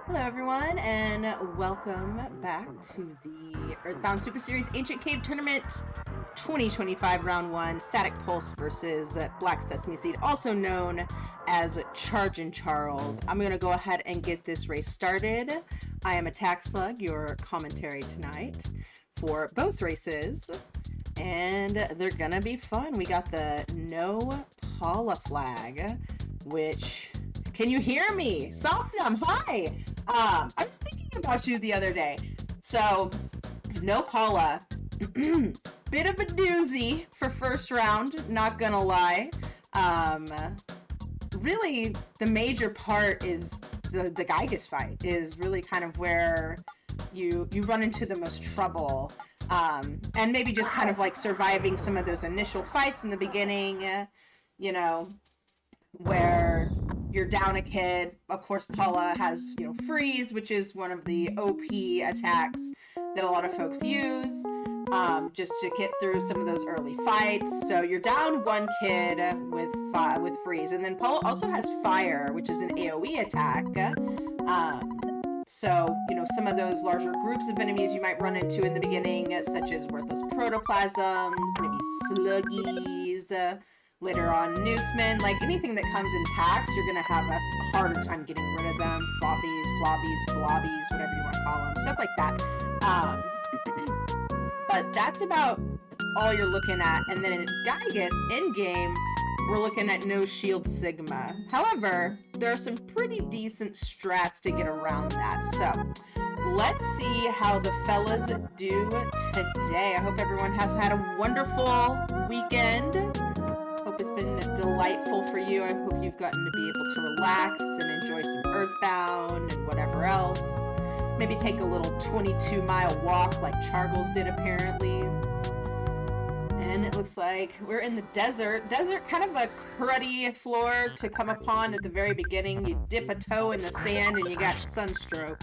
Hello, everyone, and welcome back to the Earthbound Super Series Ancient Cave Tournament 2025 Round 1 Static Pulse versus Black Sesame Seed, also known as Chargles. I'm going to go ahead and get this race started. I am Attack Slug, your commentary tonight for both races, and they're going to be fun. We got the No Paula flag, which... Can you hear me? Sofnum, hi! I was thinking about you the other day. So, no Paula. Bit of a doozy for first round, not gonna lie. Really, the major part is the Gygas fight is really kind of where you run into the most trouble. And maybe just kind of like surviving some of those initial fights in the beginning, where you're down a kid. Of course, Paula has, freeze, which is one of the OP attacks that a lot of folks use, just to get through some of those early fights. So you're down one kid with freeze, and then Paula also has fire, which is an AoE attack. So, some of those larger groups of enemies you might run into in the beginning, such as worthless protoplasms, maybe sluggies, later on Noosemen, like anything that comes in packs, you're going to have a harder time getting rid of them. Floppies, blobbies, whatever you want to call them, stuff like that. But that's about all you're looking at. And then in Gygas, in-game, we're looking at no shield Sigma. However, there are some pretty decent strats to get around that. So, let's see how the fellas do today. I hope everyone has had a wonderful weekend. Hope it's been delightful for you. I hope you've gotten to be able to relax and enjoy some Earthbound and whatever else. Maybe take a little 22-mile walk like Chargles did apparently. And it looks like we're in the desert. Desert, kind of a cruddy floor to come upon at the very beginning. You dip a toe in the sand and you got sunstroke.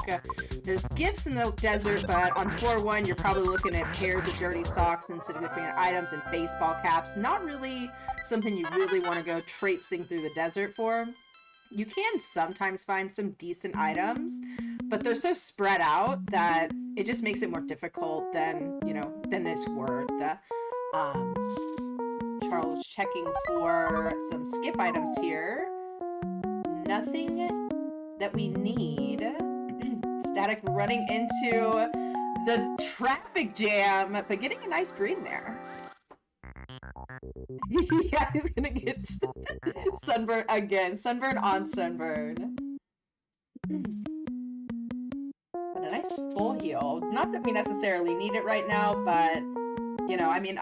There's gifts in the desert, but on floor 1 you're probably looking at pairs of dirty socks, insignificant items, and baseball caps. Not really something you really want to go traipsing through the desert for. You can sometimes find some decent items, but they're so spread out that it just makes it more difficult than it's worth. Charles checking for some skip items here. Nothing that we need. Static running into the traffic jam, but getting a nice green there. Yeah, he's gonna get sunburn again. Sunburn on sunburn. But a nice full heal. Not that we necessarily need it right now, but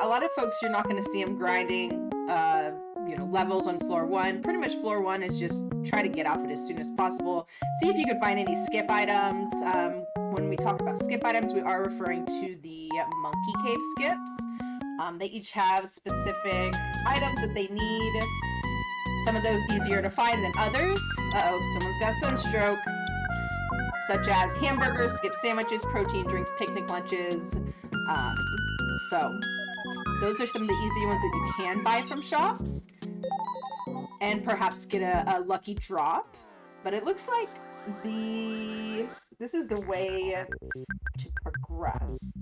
a lot of folks, you're not going to see them grinding, levels on floor 1. Pretty much floor 1 is just try to get off it as soon as possible. See if you can find any skip items. When we talk about skip items, we are referring to the monkey cave skips. They each have specific items that they need. Some of those easier to find than others. Someone's got sunstroke. Such as hamburgers, skip sandwiches, protein drinks, picnic lunches. So those are some of the easy ones that you can buy from shops and perhaps get a lucky drop. But it looks like this is the way to progress.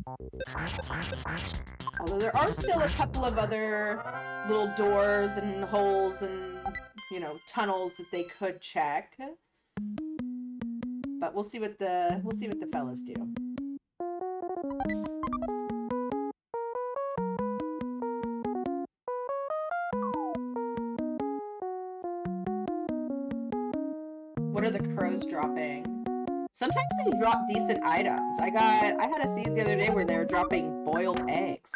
Although there are still a couple of other little doors and holes and tunnels that they could check. But we'll see what the fellas do. What are the crows dropping? Sometimes they drop decent items. I had a seed the other day where they were dropping boiled eggs.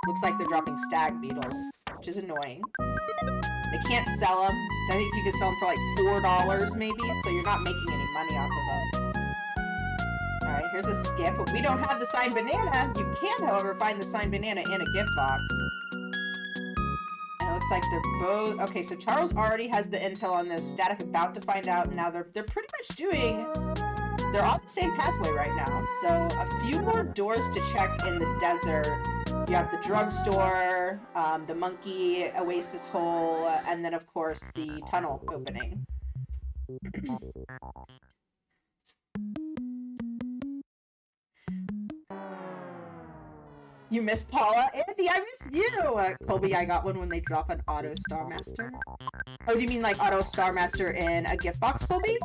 Looks like they're dropping stag beetles, which is annoying. They can't sell them. I think you could sell them for like $4 maybe, so you're not making any money off of them. Alright, here's a skip. We don't have the signed banana. You can, however, find the signed banana in a gift box. And it looks like they're both... Okay, so Charles already has the intel on this. Static about to find out. Now they're pretty much doing... They're on the same pathway right now. So a few more doors to check in the desert. You have the drugstore, the monkey oasis hole, and then of course the tunnel opening. You miss Paula? Andy, I miss you! Colby, I got one when they drop an Auto Star Master. Oh, do you mean like Auto Star Master in a gift box, Colby?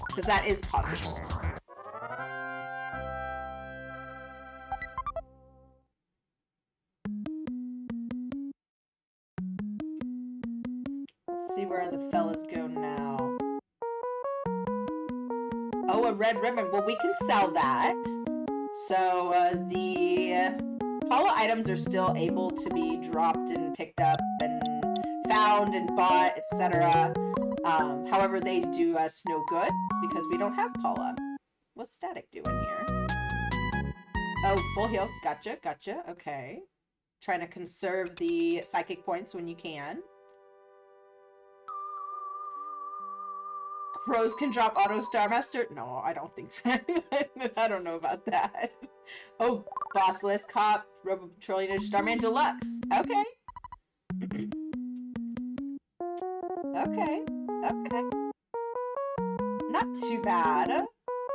Because that is possible. Let's see where the fellas go now. Oh, a red ribbon. Well, we can sell that. So the Paula items are still able to be dropped and picked up and found and bought, etc. However, they do us no good because we don't have Paula. What's Static doing here? Oh, full heal. Gotcha, gotcha. Okay. Trying to conserve the psychic points when you can. Crows can drop Auto Star Master? No, I don't think so. I don't know about that. Oh, Boss List Cop, Robo Patrolling Starman Deluxe. Okay. Okay. Okay. Not too bad.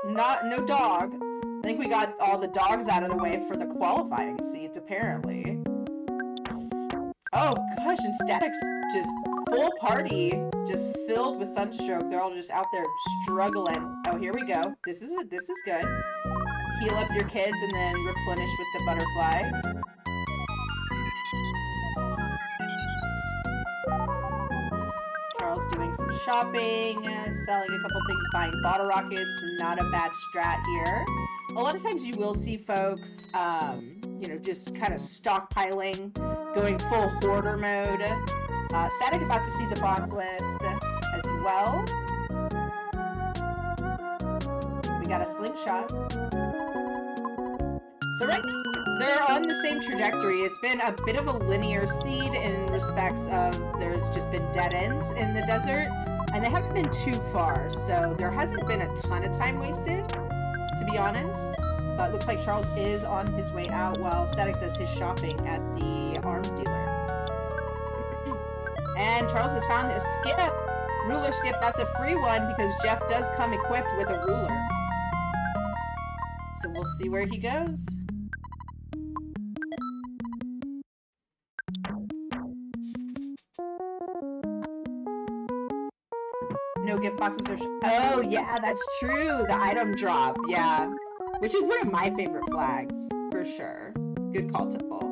No dog. I think we got all the dogs out of the way for the qualifying seats, apparently. Oh gosh, and Static's just full party, just filled with sunstroke. They're all just out there struggling. Oh, here we go. This is good. Heal up your kids and then replenish with the butterfly. Charles doing some shopping, selling a couple things, buying bottle rockets. Not a bad strat here. A lot of times you will see folks, you know, just kind of stockpiling, going full hoarder mode. Static about to see the boss list as well. We got a slingshot. So right now, they're on the same trajectory. It's been a bit of a linear seed in respects of there's just been dead ends in the desert, and they haven't been too far, so there hasn't been a ton of time wasted, to be honest. But it looks like Charles is on his way out while Static does his shopping at the arms dealer. And Charles has found a skip. Ruler skip, that's a free one because Jeff does come equipped with a ruler. So we'll see where he goes. No gift boxes are... Oh, yeah, that's true. The item drop, yeah. Which is one of my favorite flags, for sure. Good call, Tipple.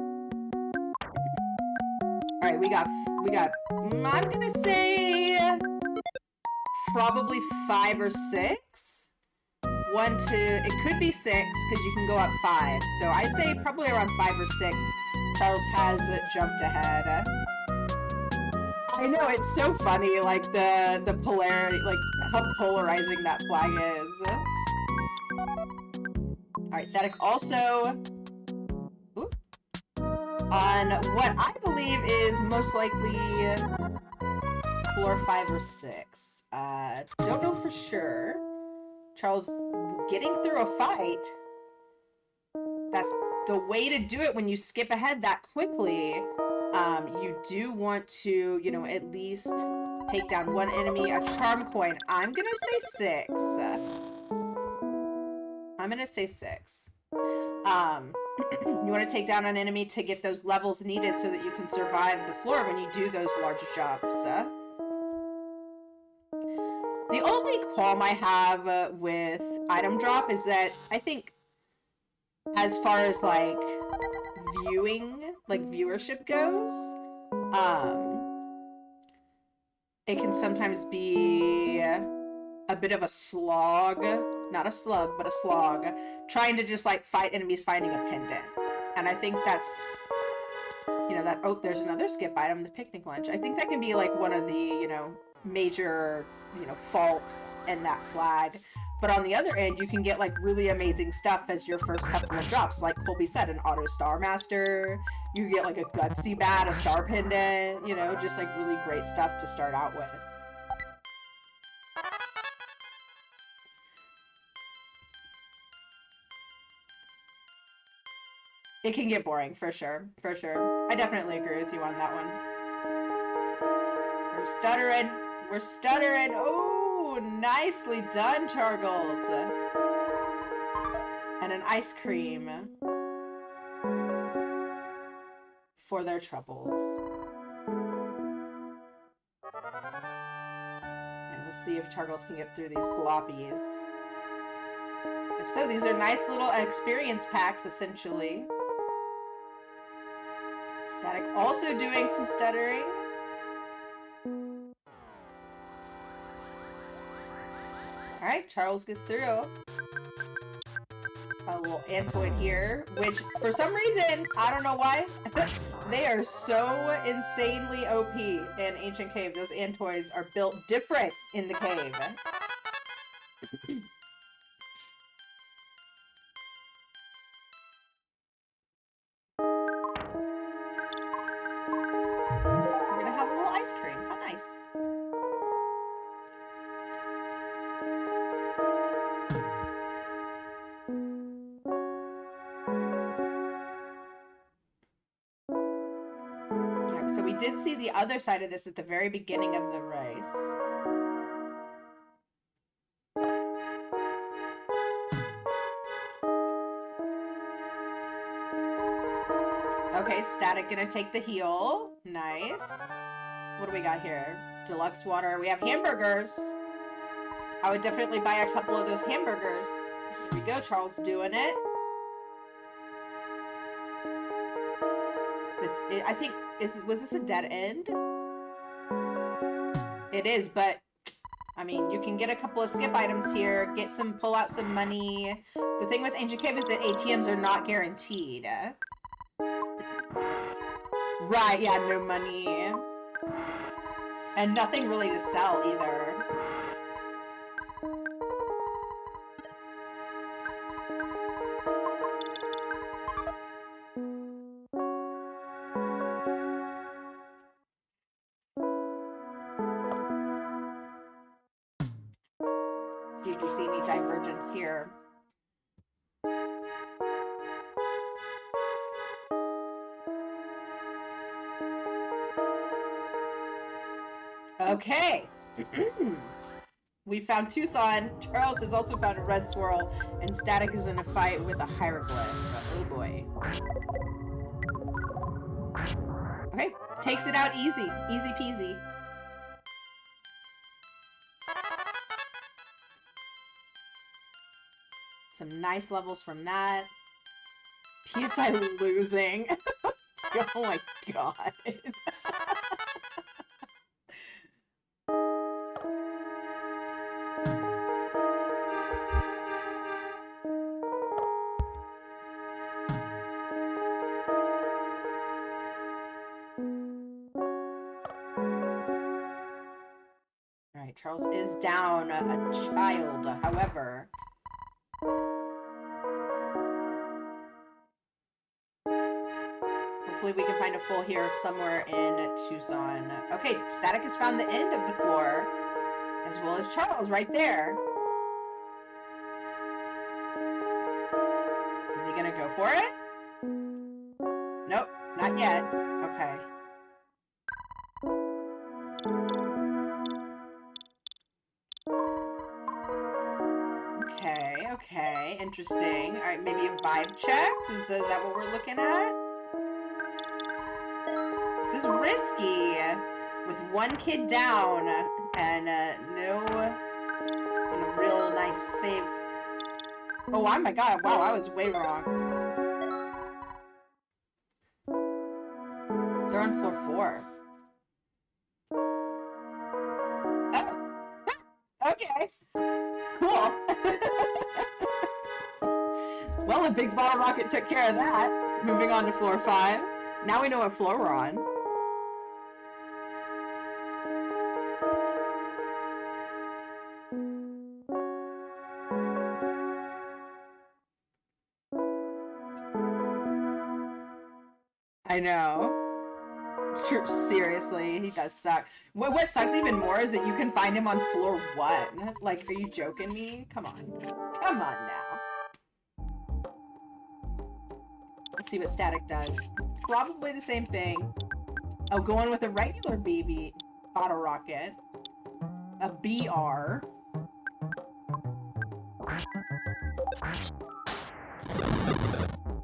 Alright, we got, I'm gonna say... probably 5 or 6. 1 to... It could be 6, because you can go up 5. So I say probably around 5 or 6. Charles has jumped ahead. I know, it's so funny, like, the polarity, like, how polarizing that flag is. Alright, Static also... Ooh, on what I believe is most likely floor 5 or 6. Don't know for sure. Charles getting through a fight. That's the way to do it when you skip ahead that quickly. You do want to, you know, at least take down one enemy. A charm coin. I'm gonna say 6. I'm gonna say 6. You want to take down an enemy to get those levels needed so that you can survive the floor when you do those large jumps. The only qualm I have with item drop is that I think as far as like viewing, like viewership goes, it can sometimes be a bit of a slog. Not a slug, but a slog. Trying to just like fight enemies finding a pendant. And I think that's, you know, that, oh, there's another skip item, the picnic lunch. I think that can be like one of the, you know, major, you know, faults in that flag. But on the other end, you can get like really amazing stuff as your first couple of drops. Like Colby said, an Auto Star Master. You get like a Gutsy Bat, a Star Pendant, you know, just like really great stuff to start out with. It can get boring, for sure. For sure. I definitely agree with you on that one. We're stuttering. We're stuttering. Oh, nicely done, Chargles. And an ice cream. for their troubles. And we'll see if Chargles can get through these gloppies. If so, these are nice little experience packs, essentially. Static also doing some stuttering. Alright, Charles gets through. A little Antoid here, which for some reason, I don't know why, they are so insanely OP in Ancient Cave. Those Antoids are built different in the cave. We're gonna have a little ice cream. How nice. So we did see the other side of this at the very beginning of the race. Okay, Static gonna take the heel. Nice. What do we got here? Deluxe water. We have hamburgers. I would definitely buy a couple of those hamburgers. Here we go, Charles doing it. This, I think, was this a dead end? It is, but I mean, you can get a couple of skip items here, pull out some money. The thing with Ancient Cave is that ATMs are not guaranteed. Right, yeah, no money. And nothing really to sell either. See if we see any divergence here. Okay. We found Tucson. Charles has also found a red swirl, and Static is in a fight with a hieroglyph. Oh boy. Okay, takes it out easy. Easy peasy. Some nice levels from that. PSI losing. Oh my god. Alright, Charles is down a child, however. Hopefully we can find a full here somewhere in Tucson. Okay, Static has found the end of the floor, as well as Charles right there. Is he gonna go for it? Nope, not yet. Okay. Okay, interesting. Alright, maybe a vibe check? Is that what we're looking at? This is risky, with one kid down, and no real nice save. Oh my god, wow, I was way wrong. They're on floor 4. Oh. Okay. Cool. Well, a big bottle rocket took care of that. Moving on to floor 5. Now we know what floor we're on. I know. Seriously, he does suck. What sucks even more is that you can find him on floor 1. Like, are you joking me? Come on. Come on now. Let's see what Static does. Probably the same thing. Oh, going with a regular baby bottle rocket. A BR.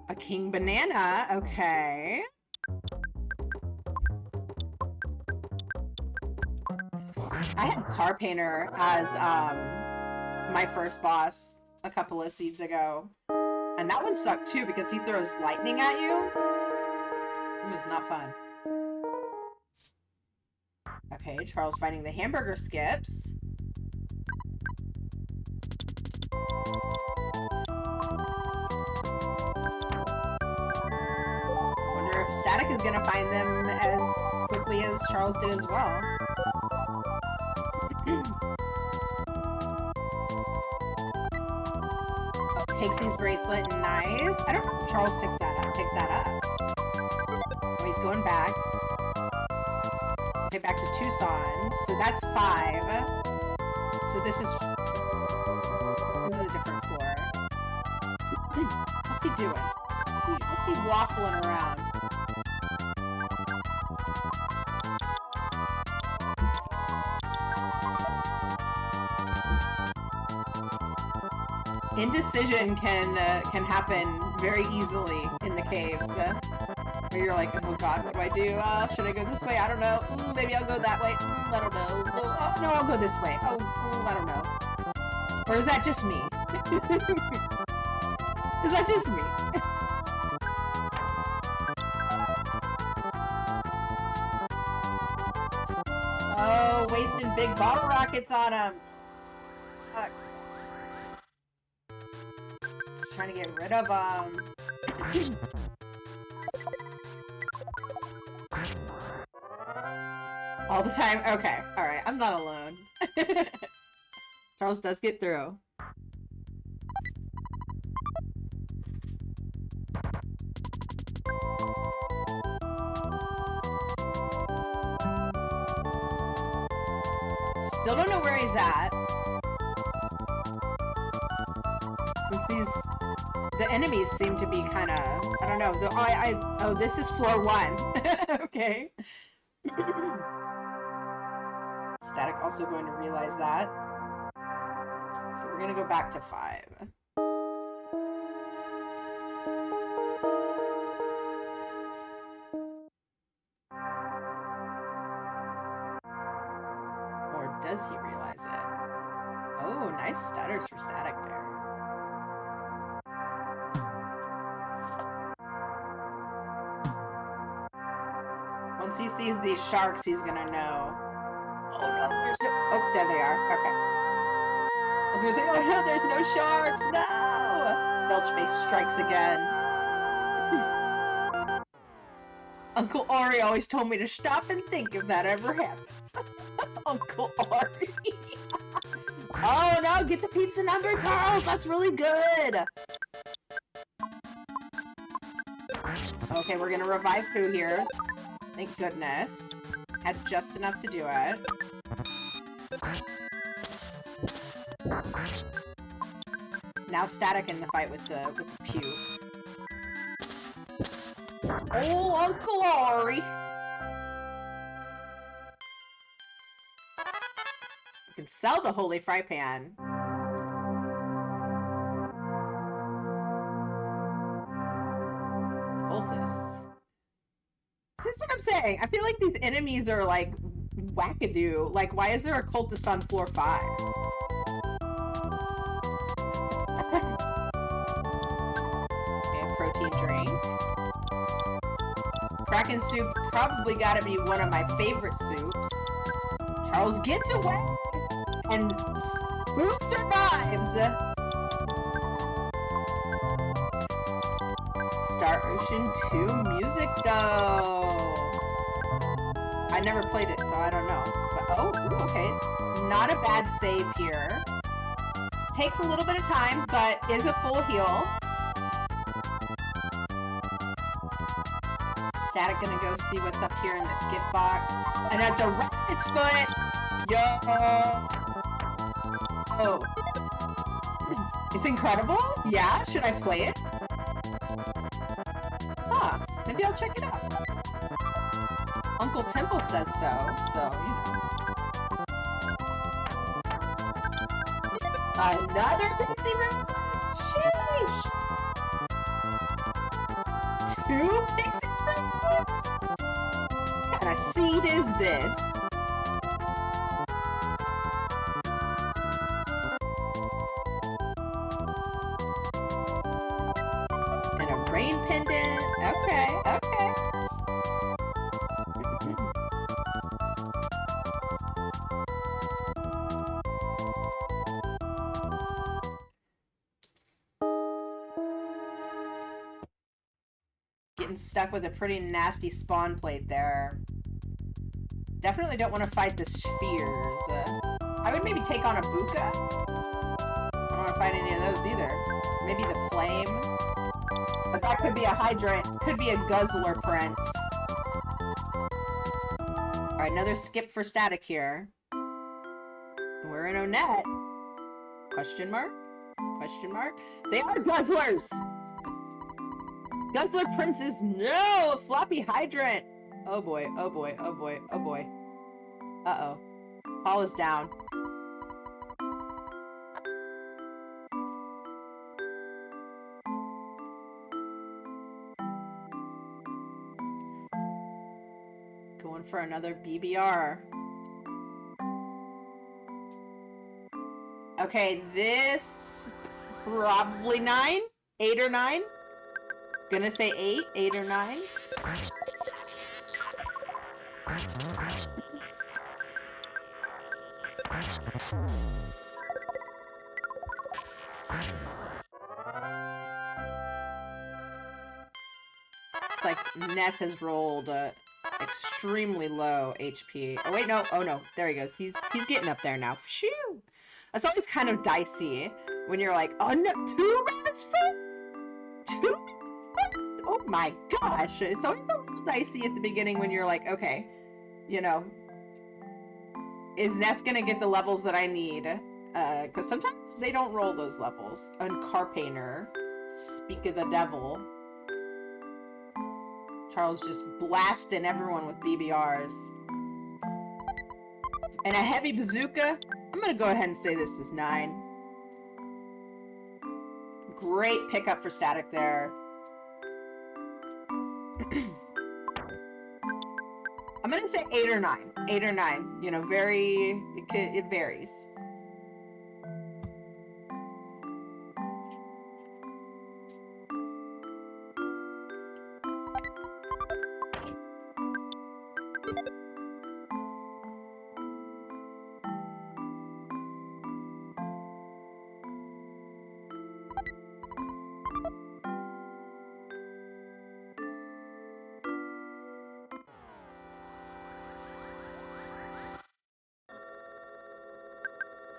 A king banana. Okay. I had Car Painter as my first boss a couple of seeds ago. And that one sucked too because he throws lightning at you. It was not fun. Okay, Charles finding the hamburger skips. I wonder if Static is going to find them as quickly as Charles did as well. Pixie's bracelet, nice. I don't know if Charles picked that up. Oh, he's going back. Okay, back to Tucson. So that's 5. So this is a different floor. What's he doing? What's he waffling around? Indecision can happen very easily in the caves. Where you're like, oh god, what do I do? Should I go this way? I don't know. Ooh, maybe I'll go that way. I don't know. Oh, no, I'll go this way. Oh, I don't know. Or is that just me? Is that just me? Oh, wasting big bottle rockets on him. Sucks. Just trying to get rid of them. All the time? Okay. Alright, I'm not alone. Charles does get through. Still don't know where he's at. Since the enemies seem to be kind of, I don't know. Oh, this is floor 1. Okay. Static also going to realize that. So we're going to go back to 5. Or does he realize it? Oh, nice stutters for Static there. Once he sees these sharks, he's gonna know. Oh no, there's no... Oh, there they are. Okay. I was gonna say, oh no, there's no sharks! No! Belchbase strikes again. Uncle Ari always told me to stop and think if that ever happens. Uncle Ari. Oh no, get the pizza number, Charles! That's really good! Okay, we're gonna revive Pooh here. Thank goodness. Had just enough to do it. Now Static in the fight with the pew. Oh, Uncle Ari! You can sell the Holy Fry Pan. Cultists. This is what I'm saying. I feel like these enemies are like wackadoo. Like, why is there a cultist on floor 5? And protein drink. Kraken soup probably gotta be one of my favorite soups. Charles gets away and Boot survives. Star Ocean 2 music, though. I never played it, so I don't know. But, oh, okay. Not a bad save here. Takes a little bit of time, but is a full heal. Static gonna go see what's up here in this gift box. And it's a rabbit's foot! Yo! Oh. It's incredible? Yeah? Should I play it? Huh. Maybe I'll check it out. Uncle Temple says so, you know. Another Pixie Bracelet? Sheesh! 2 Pixie Bracelets? What kind of seed is this? Getting stuck with a pretty nasty spawn plate there. Definitely don't want to fight the spheres. I would maybe take on a Buka. I don't want to fight any of those either. Maybe the flame. But that could be a hydrant. Could be a guzzler prince. Alright, another skip for static here. We're in Onett. Question mark? Question mark? They are guzzlers! Guzzler princes, no! A floppy hydrant! Oh boy, oh boy, oh boy, oh boy. Uh-oh. Paul is down. Going for another BBR. Okay, this probably 9, 8 or 9. Gonna say 8, 8 or 9. It's like Ness has rolled extremely low HP. Oh wait, no. Oh no. There he goes. He's getting up there now. Phew. That's always kind of dicey when you're like, oh no, 2 rabbits foot? 2 rabbits foot? Oh my gosh. It's always a little dicey at the beginning when you're like, okay, you know, is Ness gonna get the levels that I need? Because sometimes they don't roll those levels. And Carpainter, speak of the devil. Charles just blasting everyone with BBRs. And a heavy bazooka. I'm gonna go ahead and say this is 9. Great pickup for static there. I'm gonna say 8 or 9. 8 or 9. You know, it varies.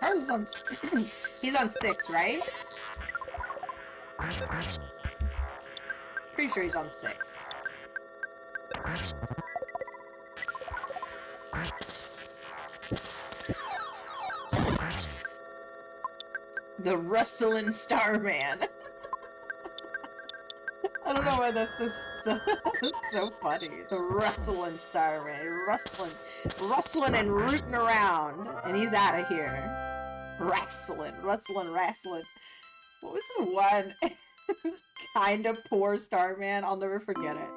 Charles is on... He's on 6, right? Pretty sure he's on 6. The rustling Starman. I don't know why that's so funny. The rustling Starman. Rustling and rooting around. And he's out of here. Rustling. What was the one? Kinda poor Starman. I'll never forget it.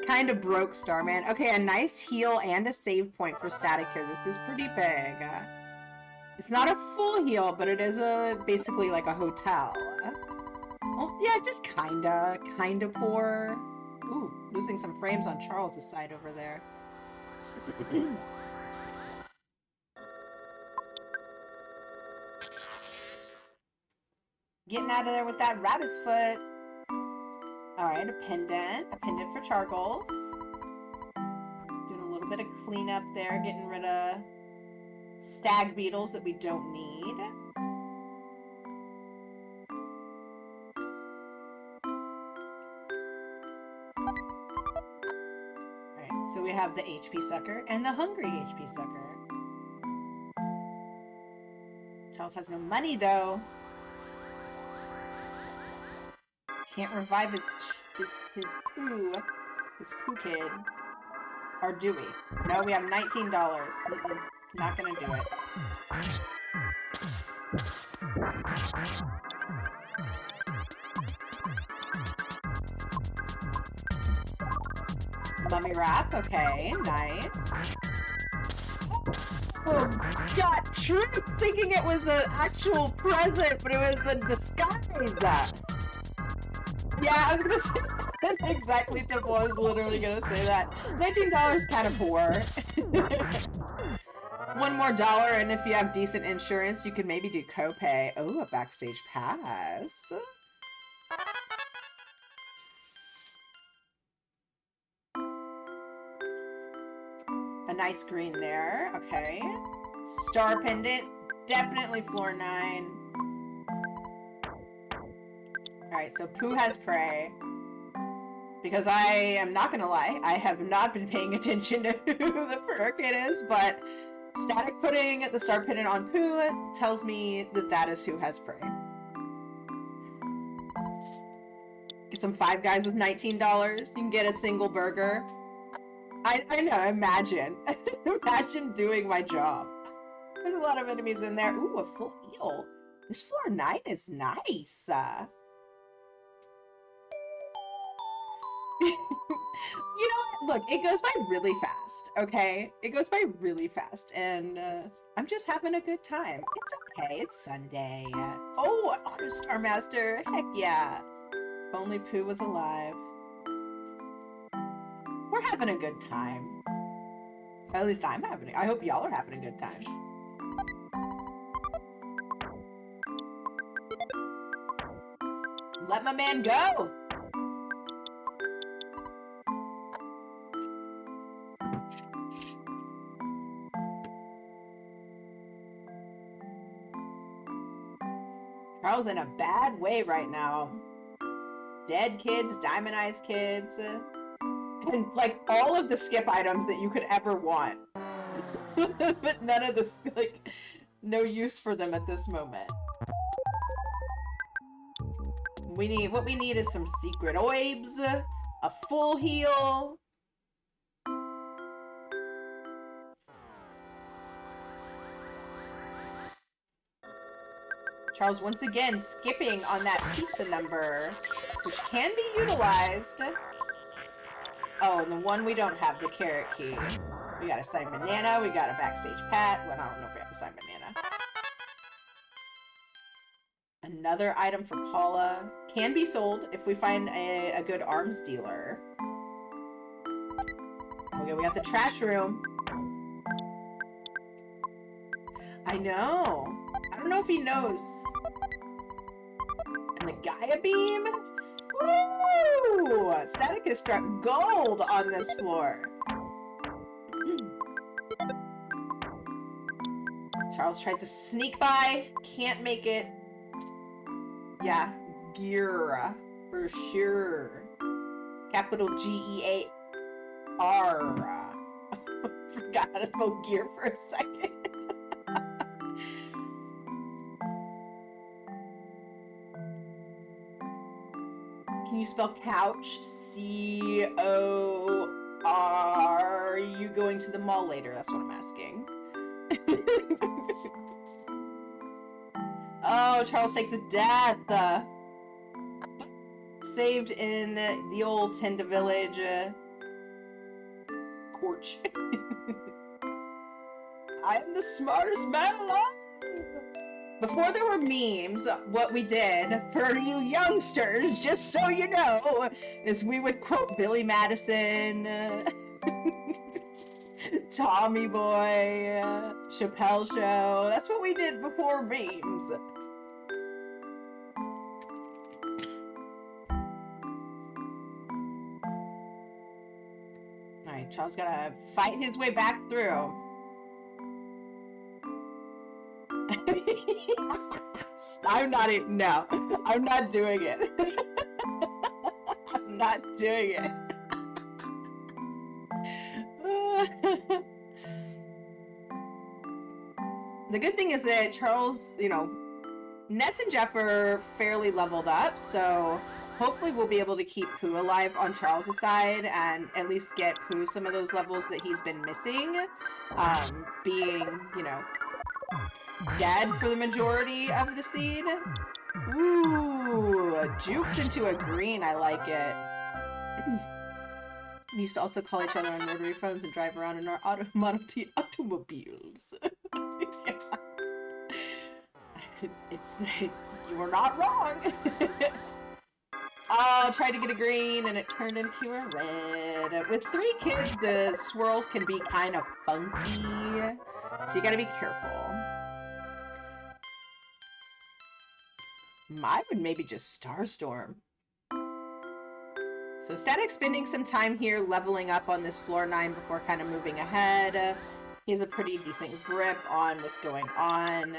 Kinda broke Starman. Okay, a nice heal and a save point for static here. This is pretty big. It's not a full heal, but it is basically like a hotel. Well, yeah, just kinda poor. Ooh, losing some frames on Charles' side over there. Getting out of there with that rabbit's foot. Alright, a pendant for Chargles. Doing a little bit of cleanup there, getting rid of stag beetles that we don't need. Alright, so we have the HP sucker and the hungry HP sucker. Charles has no money though. Can't revive his poo kid. Or do we? No, we have $19. Not gonna do it. Mummy wrap, okay, nice. Oh, got tricked thinking it was an actual present, but it was a disguise. Yeah, I was gonna say that exactly, Temple. I was literally gonna say that. $19 kind of poor. $1 more, and if you have decent insurance, you could maybe do copay. Oh, a backstage pass. A nice green there. Okay. Star pendant. Definitely floor 9. Alright, so Pooh has prey. Because I am not gonna lie, I have not been paying attention to who the prayer kid is, but Static putting the star pendant on Pooh tells me that that is who has prey. Get some Five Guys with $19. You can get a single burger. I know, imagine. Imagine doing my job. There's a lot of enemies in there. Ooh, a full heal. This floor 9 is nice. You know what? Look, it goes by really fast, okay? It goes by really fast, and I'm just having a good time. It's okay. It's Sunday. Oh, an Auto Star Master. Heck yeah. If only Pooh was alive. We're having a good time. Or at least I'm having it. I hope y'all are having a good time. Let my man go! Charles in a bad way right now. Dead kids, Diamond Eyes kids, and like all of the skip items that you could ever want. But none of this, like, no use for them at this moment. What we need is some secret orbs, a full heal. Charles once again skipping on that pizza number, which can be utilized. Oh, and the one we don't have, the carrot key. We got a signed banana, we got a backstage pat. Well, I don't know if we have a signed banana. Another item for Paula. Can be sold if we find a good arms dealer. Okay, we got the trash room. I know. I don't know if he knows. And the Gaia beam? Woo! Static has struck gold on this floor. Charles tries to sneak by. Can't make it. Yeah, gear for sure. Capital G-E-A-R. Forgot how to spell gear for a second. Can you spell couch? C-O-R. Are you going to the mall later? That's what I'm asking. Oh, Charles takes a death. Saved in the old Tenda Village. Corch. I am the smartest man alive. Before there were memes, what we did for you youngsters, just so you know, is we would quote Billy Madison, Tommy Boy, Chappelle Show. That's what we did before memes. Alright, Charles gotta fight his way back through. I'm not doing it. I'm not doing it. The good thing is that Charles, you know, Ness and Jeff are fairly leveled up, so hopefully we'll be able to keep Pooh alive on Charles' side and at least get Pooh some of those levels that he's been missing, being, you know, dead for the majority of the seed. Ooh, jukes into a green. I like it. We used to also call each other on rotary phones and drive around in our Model T automobiles. Yeah. You were not wrong. Oh, tried to get a green and it turned into a red. With 3 kids, the swirls can be kind of funky, so you gotta be careful. I would maybe just Starstorm. So Static's spending some time here leveling up on this floor 9 before kind of moving ahead. He has a pretty decent grip on what's going on.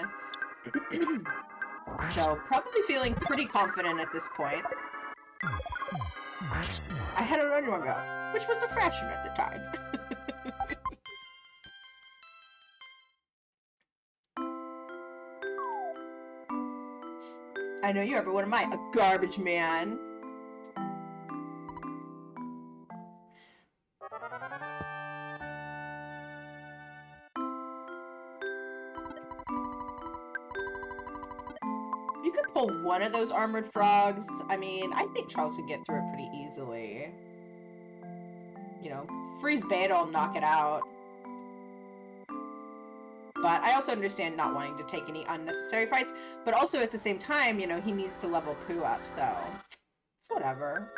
So probably feeling pretty confident at this point. I had a run go, which was a fraction at the time. I know you are, but what am I? A garbage man. You could pull one of those armored frogs. I mean, I think Charles could get through it pretty easily. You know, freeze beta will knock it out. But I also understand not wanting to take any unnecessary fights. But also at the same time, you know, he needs to level Pooh up, so it's whatever.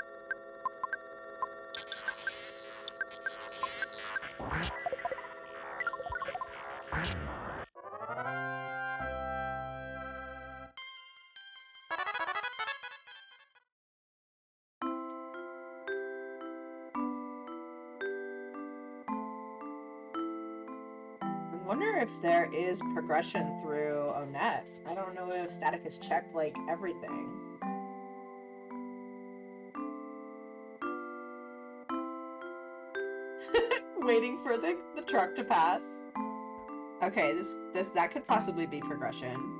I wonder if there is progression through Onett. I don't know if Static has checked, like, everything. Waiting for the truck to pass. Okay, that could possibly be progression.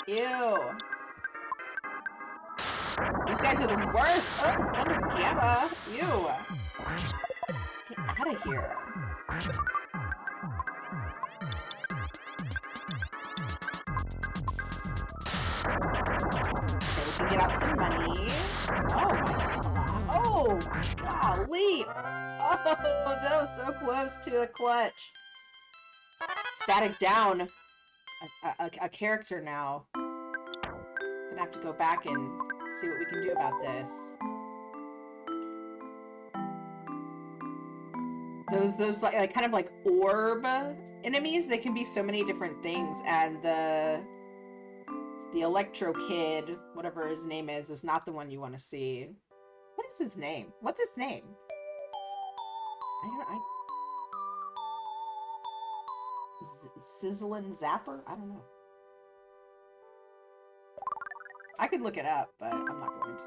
Ew. These guys are the worst. Oh, under Gamma. Ew. Get out of here. Okay, we can get out some money. Oh my god. Oh, golly. Oh, no, so close to the clutch. Static down. A character now. Gonna have to go back and see what we can do about this. Those like kind of like orb enemies, they can be so many different things, and the Electro Kid, whatever his name is not the one you want to see. What is his name? What's his name? Sizzlin' Zapper? I don't know. I could look it up, but I'm not going to.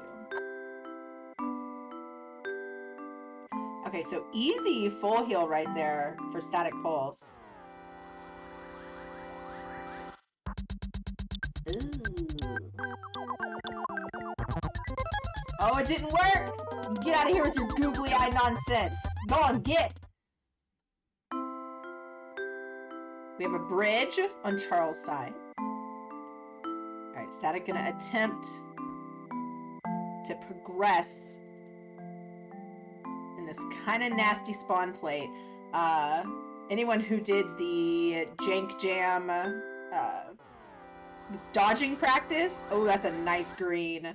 Okay, so easy full heal right there for StaticPulse. Ooh. Oh, it didn't work! Get out of here with your googly eye nonsense! Go on, get! We have a bridge on Charles' side. Alright, Static gonna attempt to progress in this kind of nasty spawn plate. Anyone who did the Jank Jam dodging practice, oh, that's a nice green,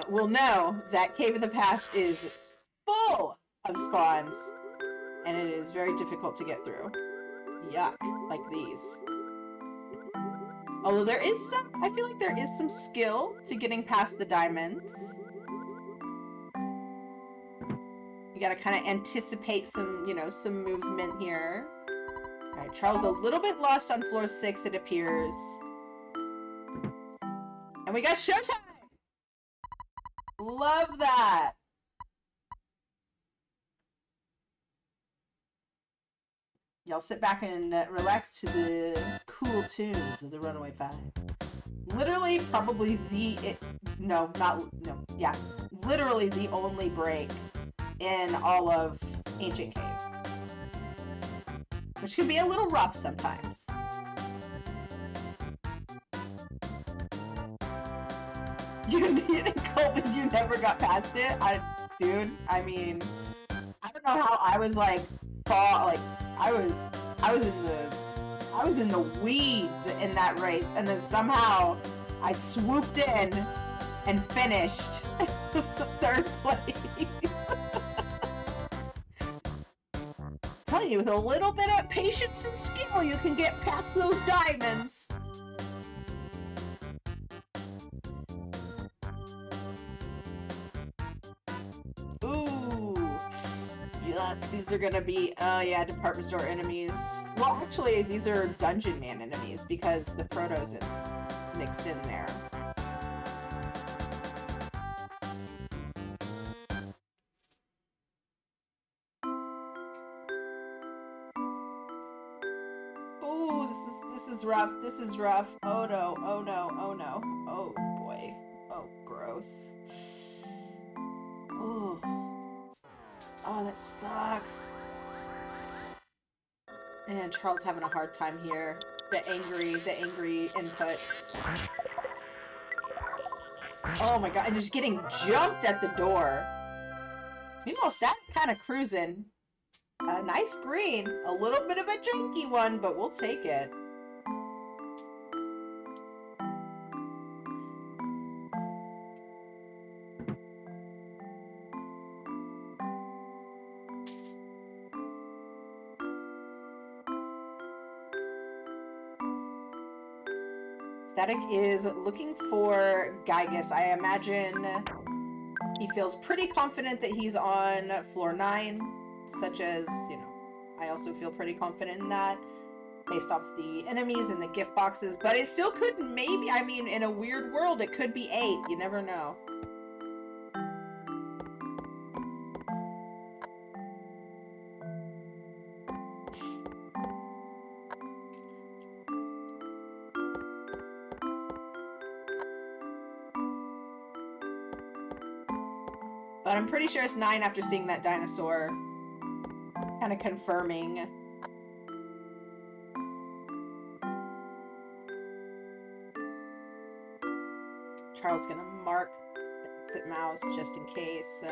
will know that Cave of the Past is full of spawns, and it is very difficult to get through. Yuck, like these. Although there is some, I feel like there is some skill to getting past the diamonds. You gotta kind of anticipate some, you know, some movement here. Alright, Charles a little bit lost on floor 6, it appears. And we got showtime! Love that! Y'all sit back and relax to the cool tunes of the Runaway 5. Literally, probably literally the only break in all of Ancient Cave. Which can be a little rough sometimes. Colvin, you never got past it? Dude, I mean, I don't know how I was like, I was in the weeds in that race, and then somehow I swooped in and finished third place. telling you, with a little bit of patience and skill, you can get past those diamonds. Ooh. Yuck, these are gonna be, yeah, department store enemies. Well, actually, these are Dungeon Man enemies because the Proto's mixed in there. Ooh, this is rough. This is rough. Oh no, oh no, oh no. Oh boy. Oh, gross. Ooh. Oh, that sucks. Man, Charles having a hard time here. The angry inputs. Oh my god, and just getting jumped at the door. Meanwhile, Static kind of cruising. A nice green. A little bit of a janky one, but we'll take it. Static is looking for Gygus. I imagine he feels pretty confident that he's on floor 9, such as, you know, I also feel pretty confident in that based off the enemies and the gift boxes, but it still could maybe, I mean, in a weird world, it could be 8. You never know. But I'm pretty sure it's 9 after seeing that dinosaur. Kind of confirming. Charles gonna mark the exit mouse just in case.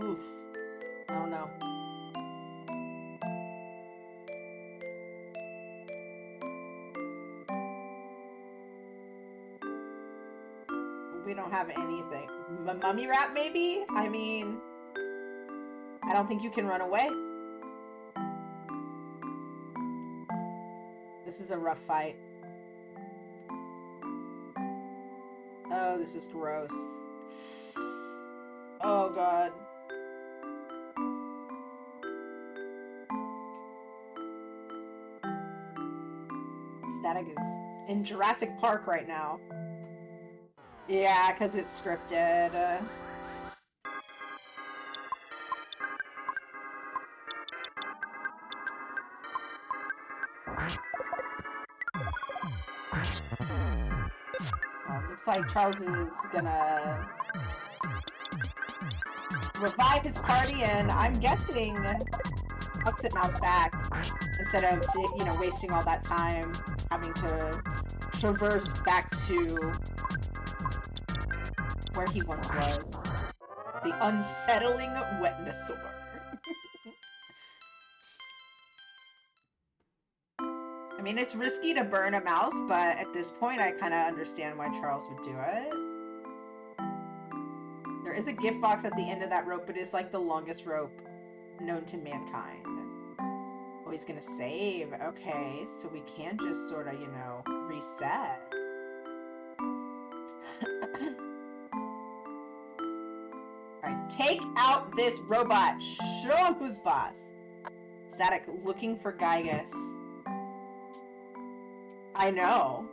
Oof. I don't know. We don't have anything. Mummy wrap, maybe? I mean, I don't think you can run away. This is a rough fight. Oh, this is gross. Oh, God. Static is in Jurassic Park right now. Yeah, because it's scripted. Looks like Charles is gonna revive his party, and I'm guessing exit mouse back instead of, you know, wasting all that time having to traverse back to where he once was. The unsettling wetnosaur. I mean, it's risky to burn a mouse, but at this point, I kind of understand why Charles would do it. There is a gift box at the end of that rope, but it's like the longest rope known to mankind. Oh, he's gonna save. Okay, so we can just sort of, you know, reset. Alright, take out this robot. Show him who's boss. Static looking for Gygus. I know.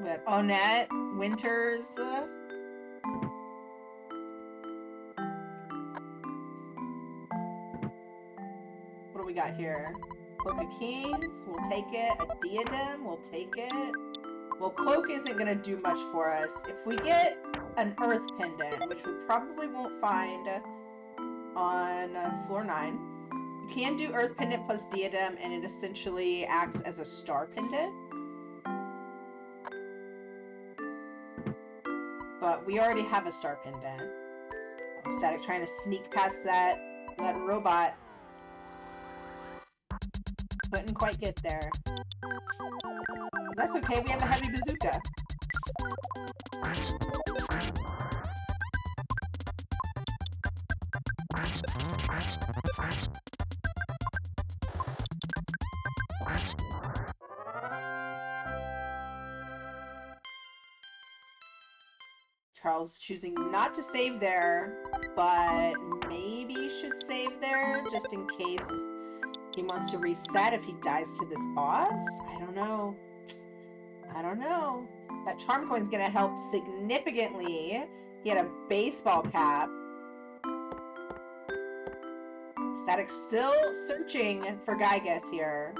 But Onette, Winters. What do we got here? Cloak of Kings, we'll take it. A diadem, we'll take it. Well, Cloak isn't going to do much for us. If we get an Earth Pendant, which we probably won't find on floor 9, you can do Earth Pendant plus Diadem, and it essentially acts as a Star Pendant. But we already have a Star Pendant. Static trying to sneak past that robot. Couldn't quite get there. That's okay, we have a heavy bazooka. Charles choosing not to save there, but maybe should save there just in case he wants to reset if he dies to this boss. I don't know. I don't know. That charm coin's gonna help significantly. He had a baseball cap. Static still searching for Gygas here.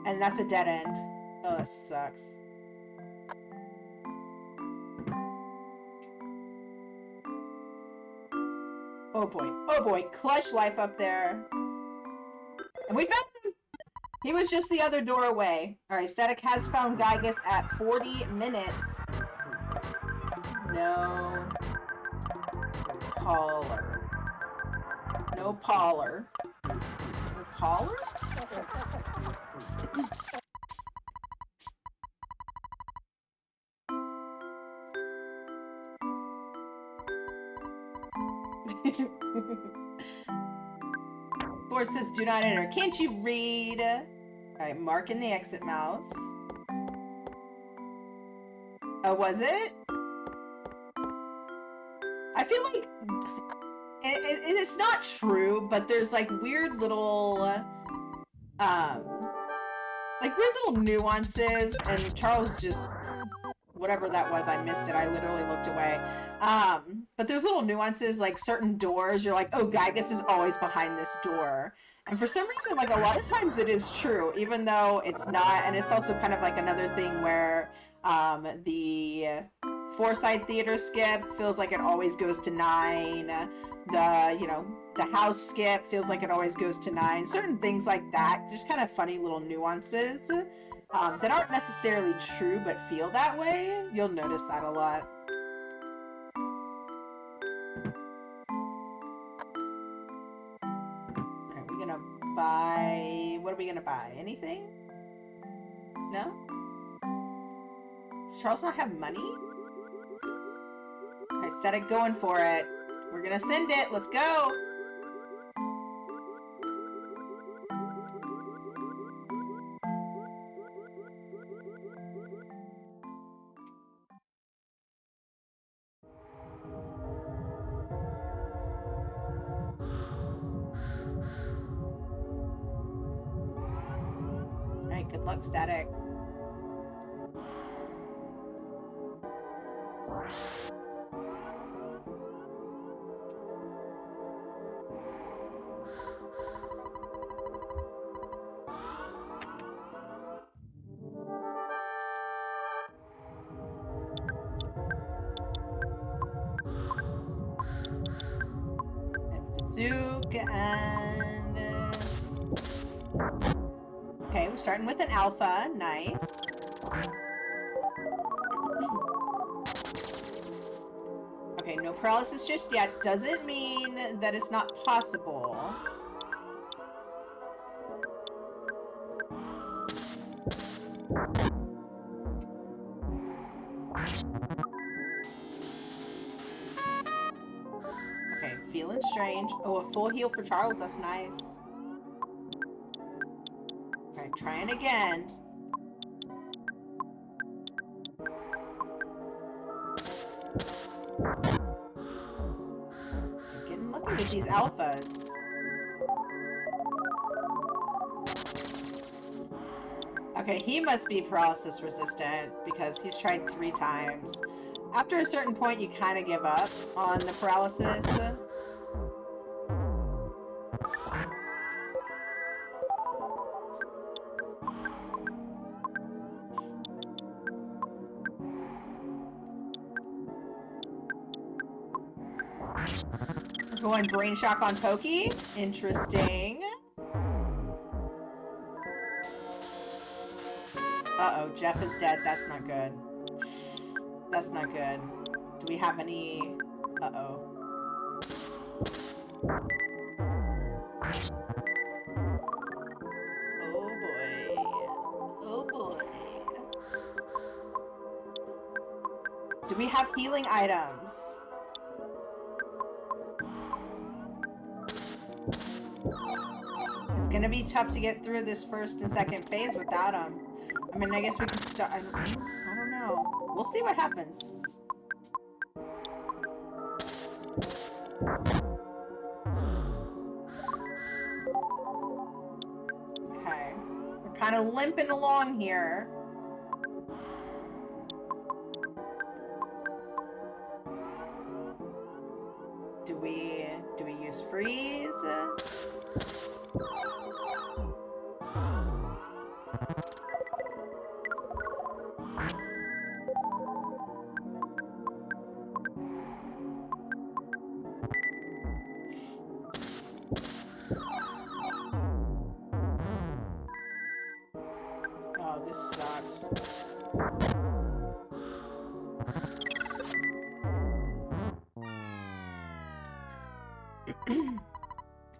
And that's a dead end. Oh, that sucks. Oh boy, clutch life up there. And we found him! He was just the other door away. Alright, Static has found Gygas at 40 minutes. No Pauler. No Pauler. No Pauler? Board says do not enter. Can't you read? Alright, mark in the exit mouse. Oh, was it? I feel like it's not true, but there's like weird little nuances, and Charles just, whatever that was, I missed it. I literally looked away. But there's little nuances, like certain doors, you're like, oh, Gygas is always behind this door. And for some reason, like, a lot of times it is true, even though it's not. And it's also kind of like another thing where the Foresight Theater skip feels like it always goes to 9. The house skip feels like it always goes to 9. Certain things like that, just kind of funny little nuances that aren't necessarily true but feel that way. You'll notice that a lot. Alright, we're gonna buy... What are we gonna buy? Anything? No? Does Charles not have money? Alright, Static going for it. We're gonna send it. Let's go! Alright, good luck, Static. Zook and... Okay, we're starting with an alpha. Nice. Okay, no paralysis just yet. Doesn't mean that it's not possible. Okay, feeling strange. Oh, a full heal for Charles. That's nice. Alright, trying again. I'm getting lucky with these alphas. Okay, he must be paralysis resistant because he's tried 3 times. After a certain point, you kind of give up on the paralysis. We're going Brain Shock on Pokey. Interesting. Uh-oh, Jeff is dead. That's not good. That's not good. Do we have any... Uh-oh. Oh boy. Oh boy. Do we have healing items? It's gonna be tough to get through this first and second phase without him. I mean, I guess we could start... I don't know. We'll see what happens. Okay. We're kind of limping along here. Do we use freeze? Oh, this sucks.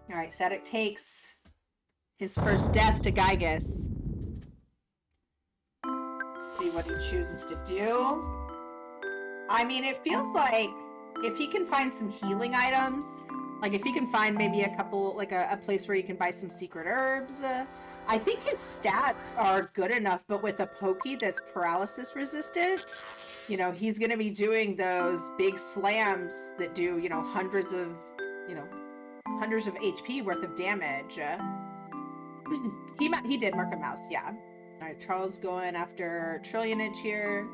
Alright, Static takes his first death to Gygus. See what he chooses to do. I mean, it feels like if he can find some healing items, like if he can find maybe a couple, like a place where you can buy some secret herbs, I think his stats are good enough, but with a Pokey that's paralysis resistant, you know, he's going to be doing those big slams that do, you know, hundreds of HP worth of damage. He did mark a mouse, yeah. Alright, Charles going after Trillionage here.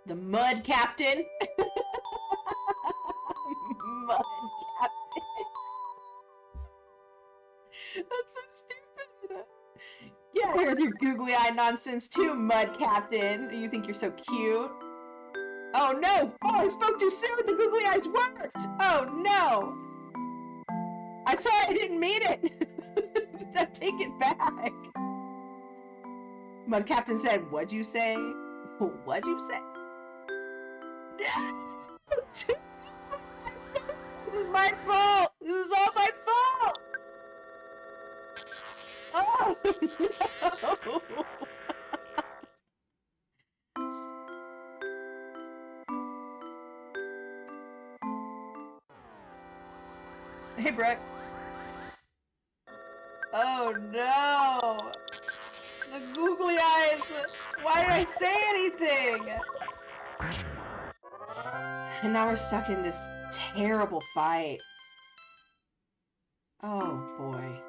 The Mud Captain. Mud Captain. That's so stupid. Yeah, here's your googly eye nonsense too, Mud Captain. You think you're so cute? Oh no! Oh, I spoke too soon! The googly eyes worked! Oh no! I saw I didn't mean it! I take it back! Mud Captain said, what'd you say? What'd you say? No! This is my fault! This is all my fault! Oh no! Hey, Brooke. Oh no! The googly eyes! Why did I say anything? And now we're stuck in this terrible fight. Oh boy.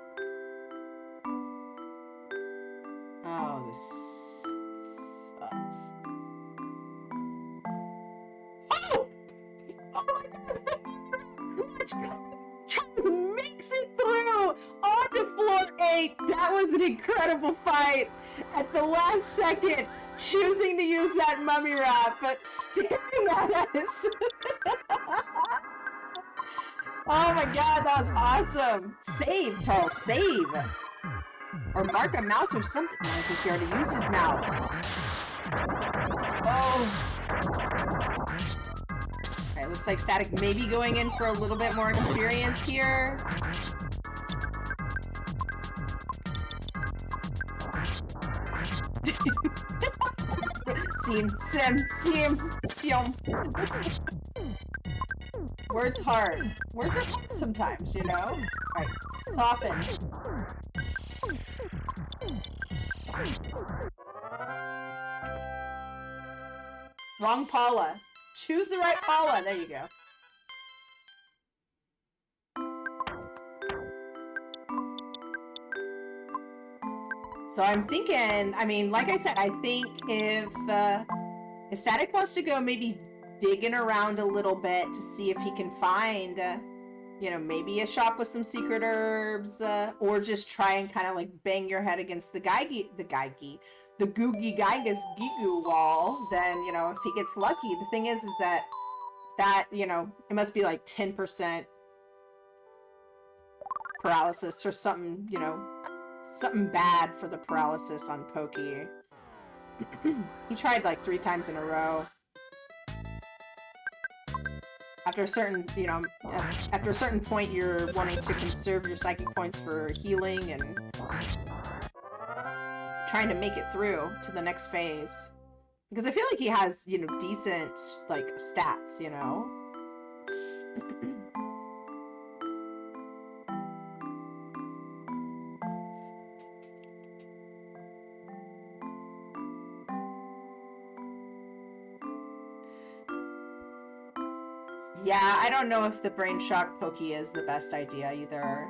Oh, this sucks. Oh! Oh my god! Makes it through onto floor 8. That was an incredible fight. At the last second, choosing to use that mummy wrap, but staring at us. Oh my god, that was awesome. Save, Charles, save. Or mark a mouse or something. I think he already used his mouse. Oh. Alright, looks like Static may be going in for a little bit more experience here. Sim. Words hard. Words are hard sometimes, you know? Alright, soften. Wrong Paula. Choose the right Paula. There you go. So I'm thinking, I mean, like I said, I think if Static wants to go maybe digging around a little bit to see if he can find, you know, maybe a shop with some secret herbs, or just try and kind of like bang your head against the Googie Gygus Gigu wall, then, you know, if he gets lucky, the thing is that, you know, it must be like 10% paralysis or something, you know, something bad for the paralysis on Pokey. He tried like 3 times in a row. After a certain, you know, after a certain point, you're wanting to conserve your psychic points for healing and trying to make it through to the next phase. Because I feel like he has, you know, decent, like, stats, you know? Yeah, I don't know if the brain shock pokey is the best idea either.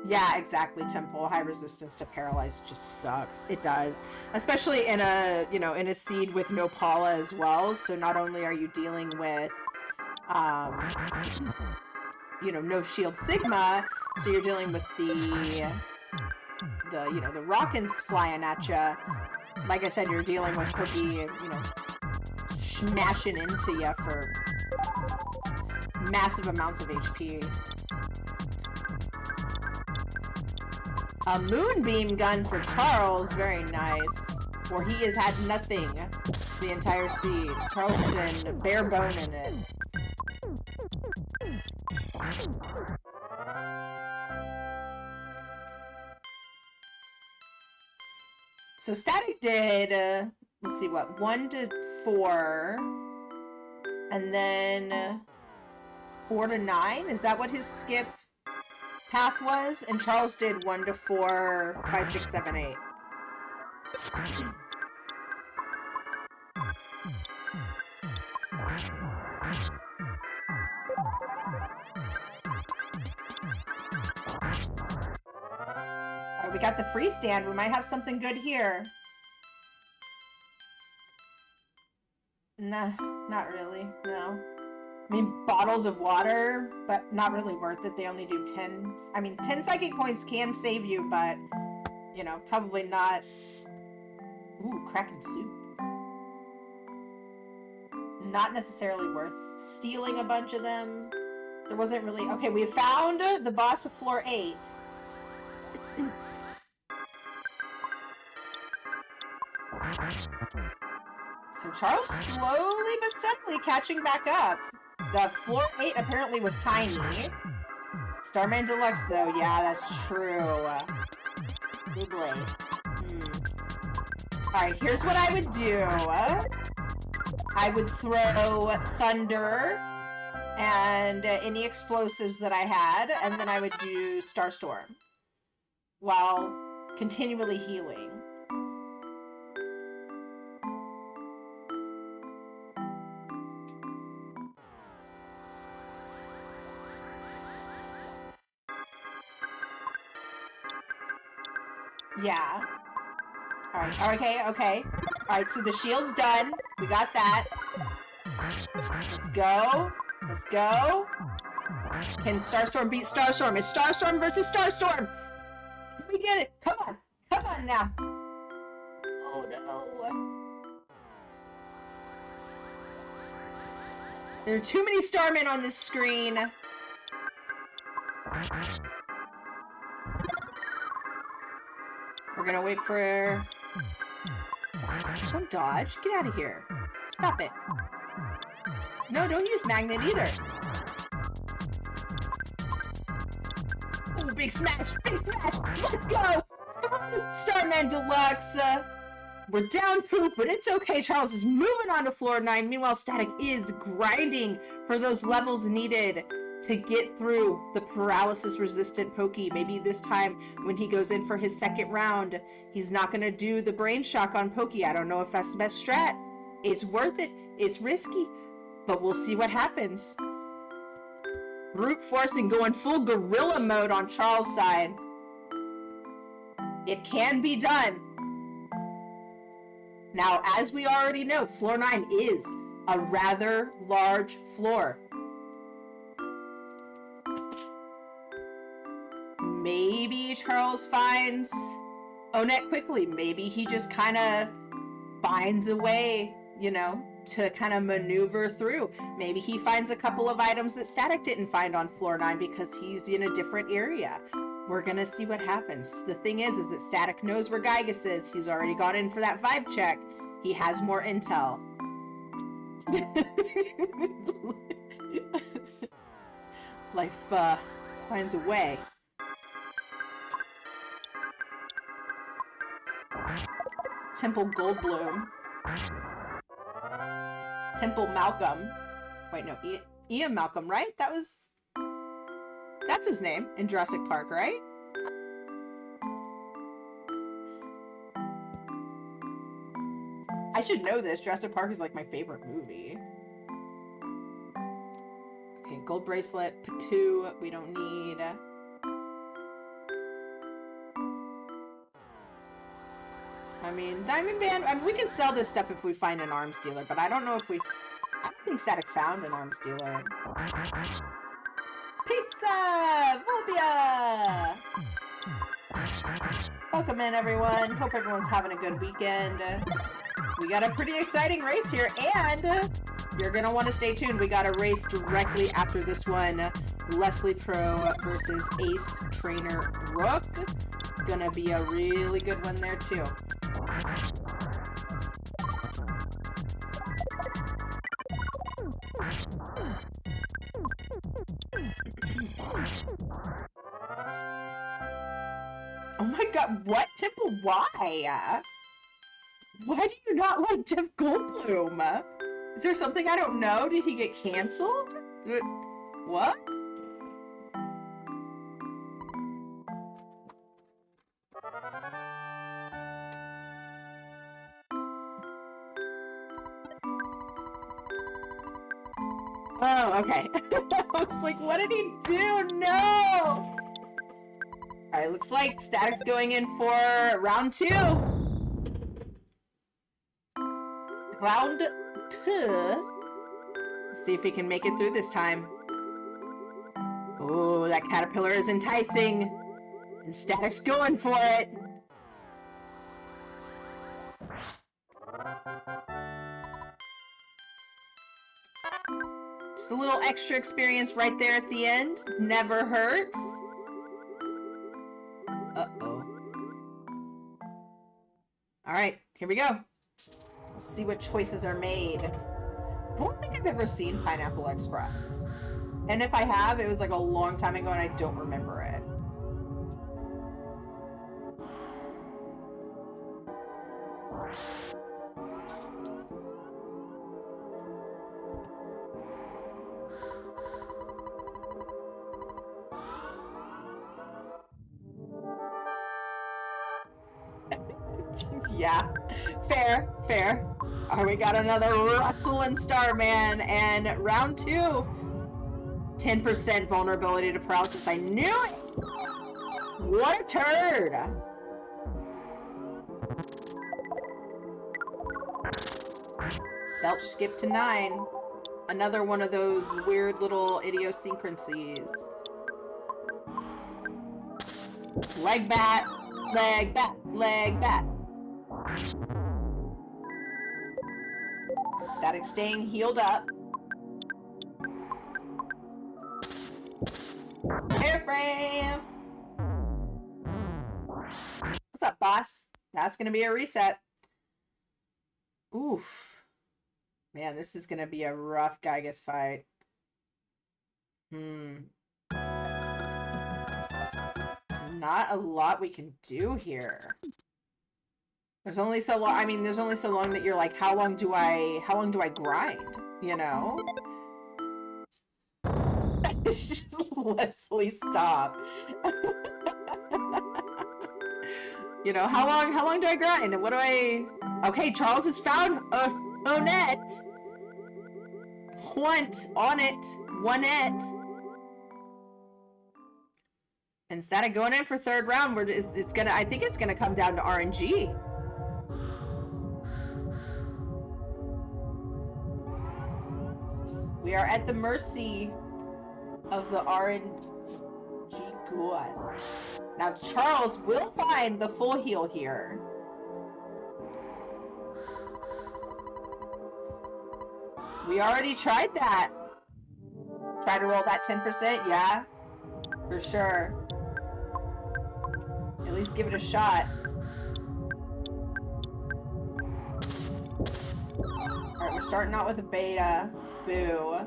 Yeah, exactly, Temple. High resistance to paralyze just sucks. It does. Especially in a, you know, in a seed with no Paula as well. So not only are you dealing with, you know, no shield Sigma, so you're dealing with the you know, the Rockins flying at you. Like I said, you're dealing with Pokey, you know, smashing into you for massive amounts of HP. A Moonbeam gun for Charles, very nice. For he has had nothing the entire seed. Charles has been bare boning it. So Static did, let's see what, 1 to 4, and then 4 to 9? Is that what his skip path was? And Charles did 1 to 4, 5, 6, 7, 8. We got the free stand. We might have something good here. Nah, not really. No. I mean, bottles of water, but not really worth it. They only do 10. I mean, 10 psychic points can save you, but, you know, probably not. Ooh, Kraken soup. Not necessarily worth stealing a bunch of them. There wasn't really... Okay, we found the boss of floor 8. So Charles slowly but steadily catching back up. The floor 8 apparently was tiny. Starman Deluxe though, yeah, that's true. Good boy. Alright, here's what I would do. I would throw thunder and any explosives that I had, and then I would do Starstorm while continually healing. Yeah. Alright, okay. Alright, so the shield's done. We got that. Let's go. Let's go. Can Starstorm beat Starstorm? It's Starstorm versus Starstorm! We get it! Come on! Come on now! Oh no! There are too many Starmen on this screen! We're gonna wait for... Don't dodge. Get out of here. Stop it. No, don't use Magnet either. Ooh, big smash! Big smash! Let's go! Starman Deluxe! We're down poop, but it's okay. Charles is moving on to floor 9. Meanwhile, Static is grinding for those levels needed to get through the paralysis-resistant Pokey. Maybe this time, when he goes in for his second round, he's not going to do the Brain Shock on Pokey. I don't know if that's the best strat. It's worth it. It's risky. But we'll see what happens. Brute force and going full gorilla mode on Charles' side. It can be done. Now, as we already know, floor 9 is a rather large floor. Maybe Charles finds Onet quickly. Maybe he just kind of finds a way, you know, to kind of maneuver through. Maybe he finds a couple of items that Static didn't find on floor 9 because he's in a different area. We're gonna see what happens. The thing is that Static knows where Gygus is. He's already gone in for that vibe check. He has more intel. Life finds a way. Temple Goldblum. Temple Malcolm. Wait, no, Ian Malcolm, right? That's his name in Jurassic Park, right? I should know this. Jurassic Park is like my favorite movie. Okay, gold bracelet, Patu, we don't need. I mean, Diamond Band, I mean, we can sell this stuff if we find an arms dealer, but I don't know if I don't think Static found an arms dealer. Pizza! Volpia! Welcome in, everyone. Hope everyone's having a good weekend. We got a pretty exciting race here, and you're going to want to stay tuned. We got a race directly after this one. Leslie Pro versus Ace Trainer Brooke. Gonna be a really good one there, too. Oh my god, what? Temple, why? Why do you not like Jeff Goldblum? Is there something I don't know? Did he get canceled? What? Oh, okay. I was like, what did he do? No! Alright, looks like Static's going in for round 2. Round 2. Let's see if he can make it through this time. Oh, that caterpillar is enticing. And Static's going for it. Just a little extra experience right there at the end. Never hurts. Uh-oh. Alright, here we go. Let's see what choices are made. I don't think I've ever seen Pineapple Express. And if I have, it was like a long time ago and I don't remember it. Yeah, fair, fair. Oh, we got another Russell and Starman, and round 2. 10% vulnerability to paralysis. I knew it! What a turd! Belch skip to 9. Another one of those weird little idiosyncrasies. Leg bat, leg bat, leg bat. Static staying healed up. Airframe! What's up, boss? That's gonna be a reset. Oof. Man, this is gonna be a rough Gygus fight. Not a lot we can do here. There's only so long, I mean, there's only so long that you're like, how long do I grind, you know? Leslie, stop. You know, how long do I grind? What do I... Okay, Charles has found Onette. On it. Onette. And Static going in for 3rd round, I think it's gonna come down to RNG. We are at the mercy of the RNG gods. Now Charles will find the full heal here. We already tried that. Try to roll that 10%, yeah. For sure. At least give it a shot. Alright, we're starting out with a beta. Boo.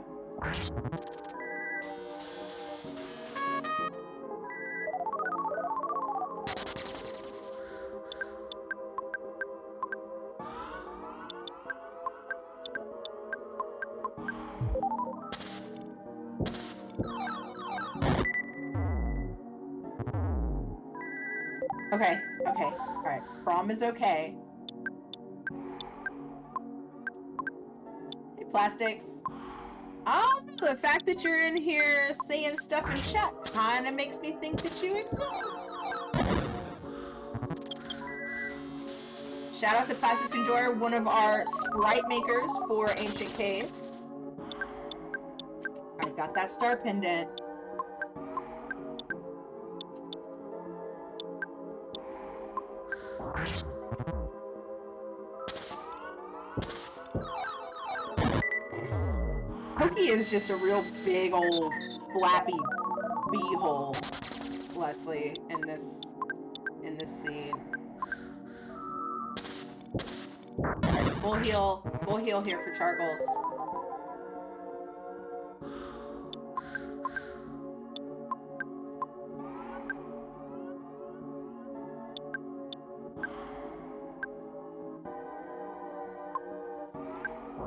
Okay, okay. Alright, Crom is okay. Hey, Plastics. The fact that you're in here saying stuff in chat kind of makes me think that you exist. Shout out to Plastics Enjoyer, one of our sprite makers for Ancient Cave. I got that star pendant. Pokey is just a real big old flappy beehole, Leslie, in this scene. Right, full heal here for Chargles.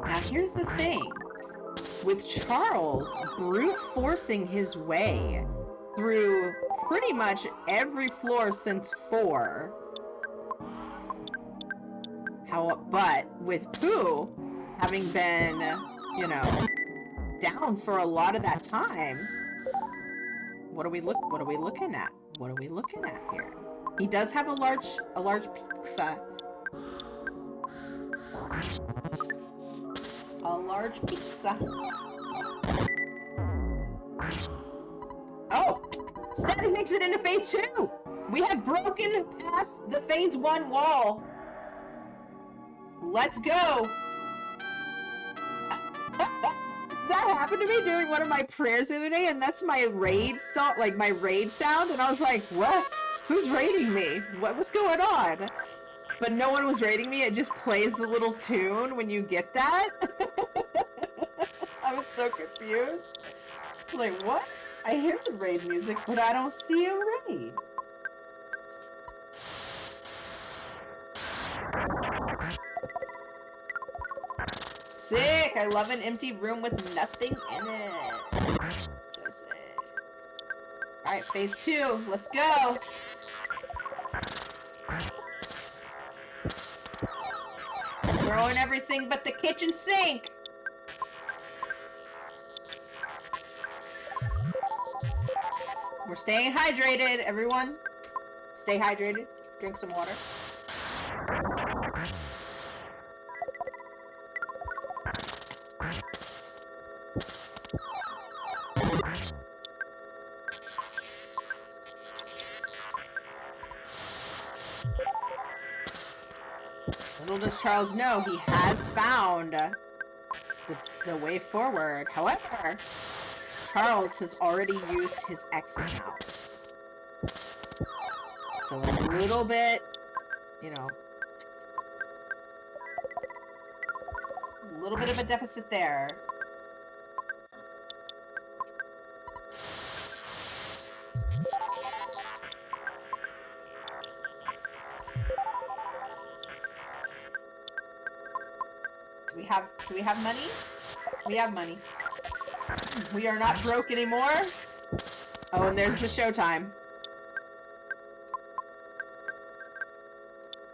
Now here's the thing. With Charles brute forcing his way through pretty much every floor since 4. But with Pooh having been, you know, down for a lot of that time, what are we looking at? What are we looking at here? He does have a large pizza. A large pizza. Oh! Static makes it into phase 2! We have broken past the phase 1 wall. Let's go! That happened to me during one of my prayers the other day, and that's my raid song, like my raid sound, and I was like, what? Who's raiding me? What was going on? But no one was raiding me, it just plays the little tune when you get that. I was so confused. Like, what? I hear the raid music, but I don't see a raid. Sick! I love an empty room with nothing in it. So sick. Alright, phase 2. Let's go! Throwing everything but the kitchen sink! We're staying hydrated, everyone. Stay hydrated. Drink some water. Little does Charles know, he has found the way forward. However, Charles has already used his exit mouse. So a little bit, you know, a little bit of a deficit there. Do we have money? We have money. We are not broke anymore. Oh, and there's the showtime.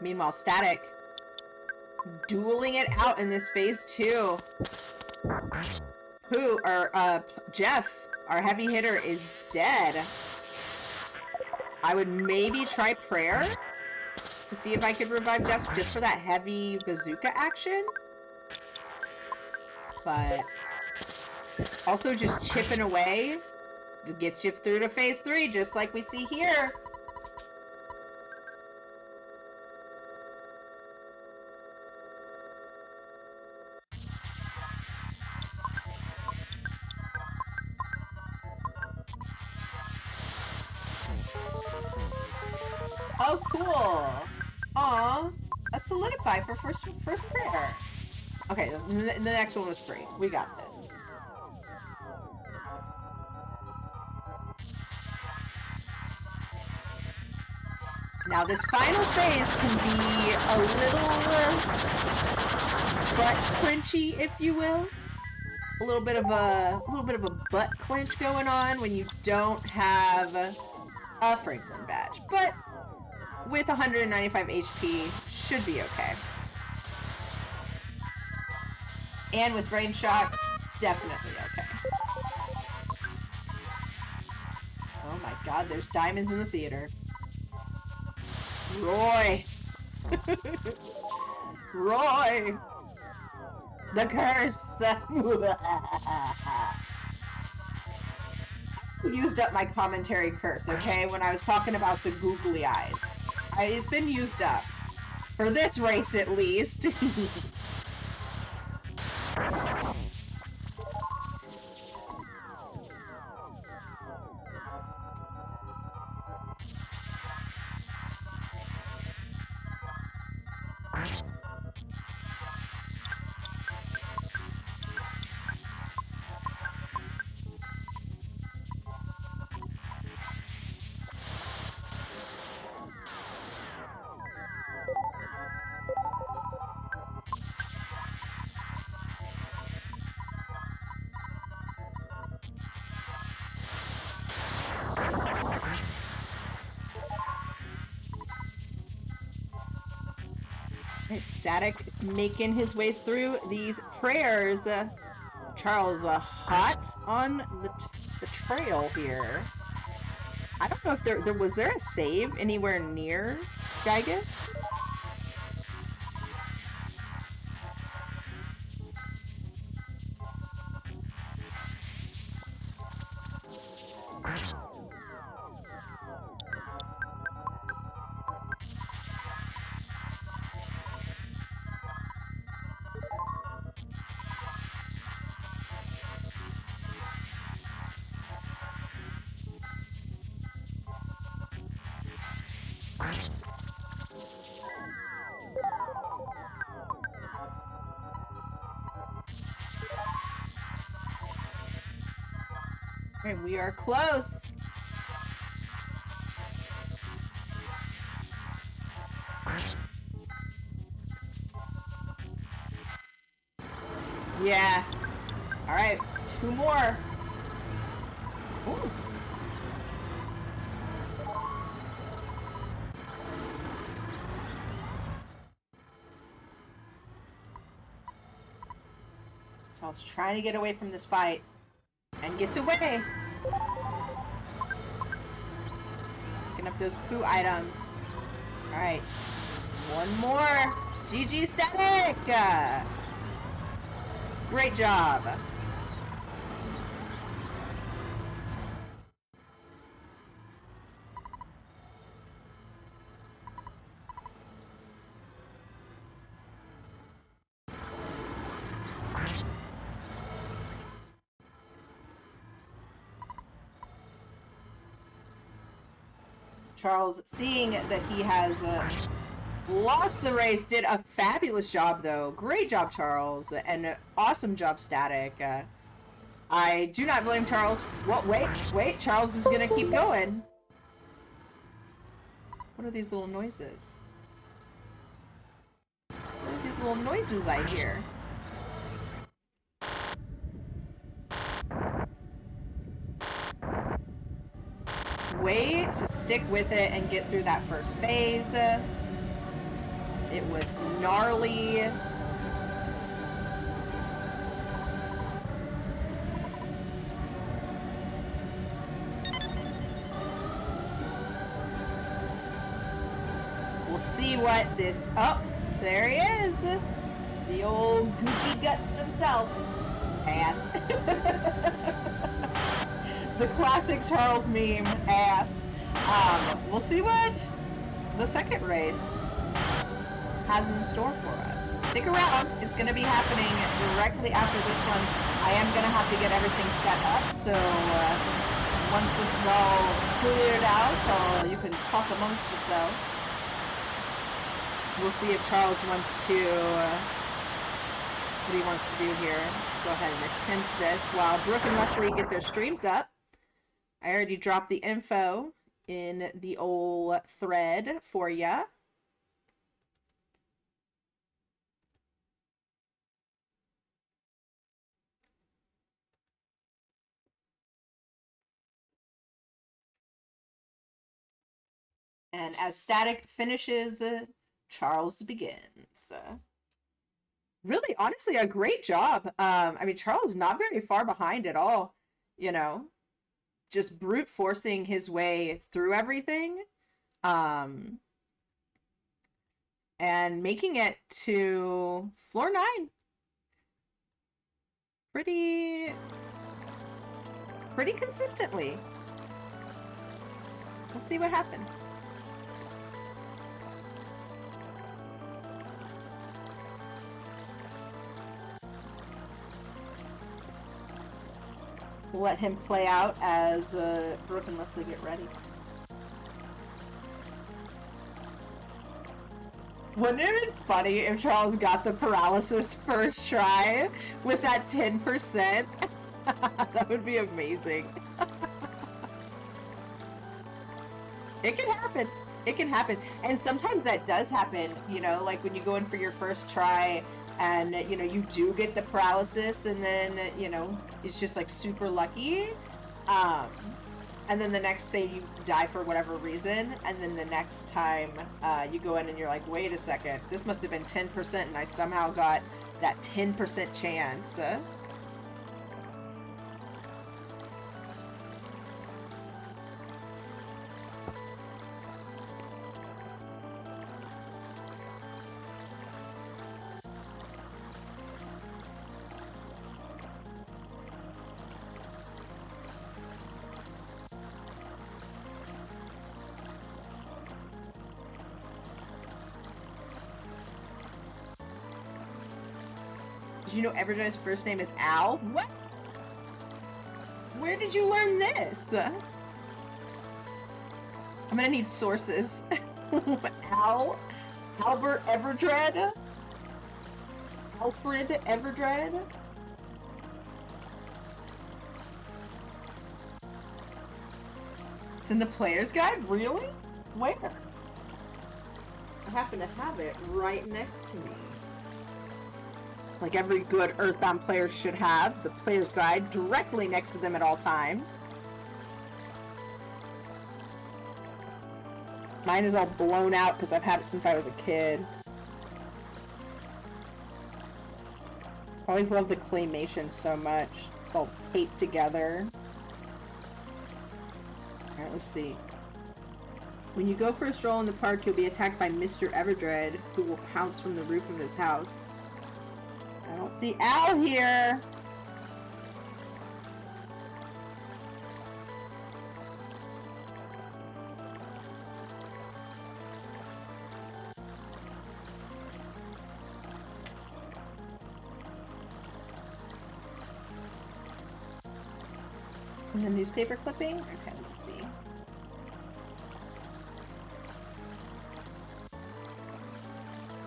Meanwhile, Static dueling it out in this phase 2. Jeff, our heavy hitter, is dead. I would maybe try prayer to see if I could revive Jeff just for that heavy bazooka action. But also just chipping away gets you through to phase 3, just like we see here. Oh, cool. Aw, a solidify for first prayer. Okay, the next one was free. We got this. Now this final phase can be a little butt clenchy, if you will. A little bit of a butt clench going on when you don't have a Franklin badge. But with 195 HP, should be okay. And with Brain Shock, definitely okay. Oh my god, there's diamonds in the theater. Roy! Roy! The curse! Used up my commentary curse, okay? When I was talking about the googly eyes. It's been used up. For this race, at least. Static making his way through these prayers. Charles hot on the trail here. I don't know if there was there a save anywhere near Gygus? Okay, we are close. Yeah. All right, 2 more. Ooh. Charles trying to get away from this fight and gets away. Picking up those poo items. All right, 1 more. GG Static. Great job. Charles, seeing that he has lost the race, did a fabulous job, though. Great job, Charles, and awesome job, Static. I do not blame Charles. What? Wait. Charles is gonna keep going. What are these little noises? What are these little noises I hear? Way to stick with it and get through that first phase. It was gnarly. We'll see what this... Oh, there he is. The old googie guts themselves. Ass. The classic Charles meme, ass. We'll see what the second race has in store for us. Stick around. It's going to be happening directly after this one. I am going to have to get everything set up, so once this is all cleared out, you can talk amongst yourselves. We'll see if Charles wants to, what he wants to do here. Go ahead and attempt this while Brooke and Leslie get their streams up. I already dropped the info in the old thread for ya. And as Static finishes, Charles begins. Really, honestly, a great job. I mean, Charles not very far behind at all, you know, just brute forcing his way through everything. And making it to floor 9 pretty consistently. We'll see what happens. We'll let him play out as Brooke and Leslie get ready. Wouldn't it have been funny if Charles got the paralysis first try with that 10%? That would be amazing. It can happen. It can happen. And sometimes that does happen, you know, like when you go in for your first try and, you know, you do get the paralysis and then, you know, it's just like super lucky. And then the next, say you die for whatever reason, and then the next time you go in and you're like, wait a second, this must have been 10% and I somehow got that 10% chance. Did you know Everdrive's first name is Al? What? Where did you learn this? I'm gonna need sources. Al? Albert Everdred? Alfred Everdred? It's in the player's guide? Really? Where? I happen to have it right next to me. Like every good Earthbound player should have, the player's guide directly next to them at all times. Mine is all blown out because I've had it since I was a kid. I always love the claymation so much. It's all taped together. Alright, let's see. When you go for a stroll in the park, you'll be attacked by Mr. Everdred, who will pounce from the roof of his house. I don't see Al here. It's in the newspaper clipping? Okay, let's see.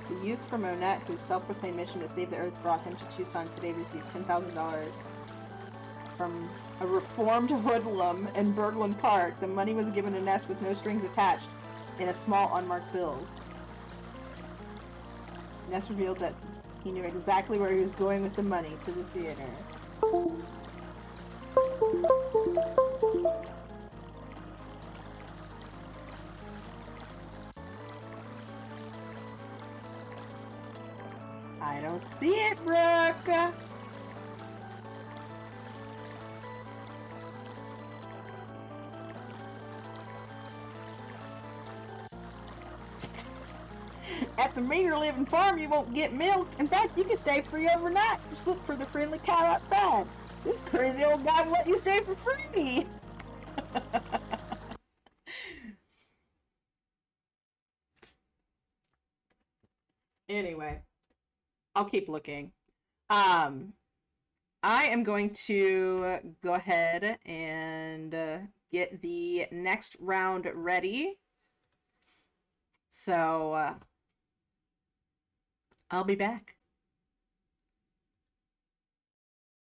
The youth from Monette, whose self-proclaimed mission to save the Earth brought him to Tucson today, received $10,000 from a reformed hoodlum in Berglund Park. The money was given to Ness with no strings attached in a small unmarked bills. Ness revealed that he knew exactly where he was going with the money, to the theater. I don't see it, Brooke! At the Meager Living Farm, you won't get milked. In fact, you can stay free overnight. Just look for the friendly cow outside. This crazy old guy will let you stay for free. Anyway, I'll keep looking. I am going to go ahead and get the next round ready. So, I'll be back.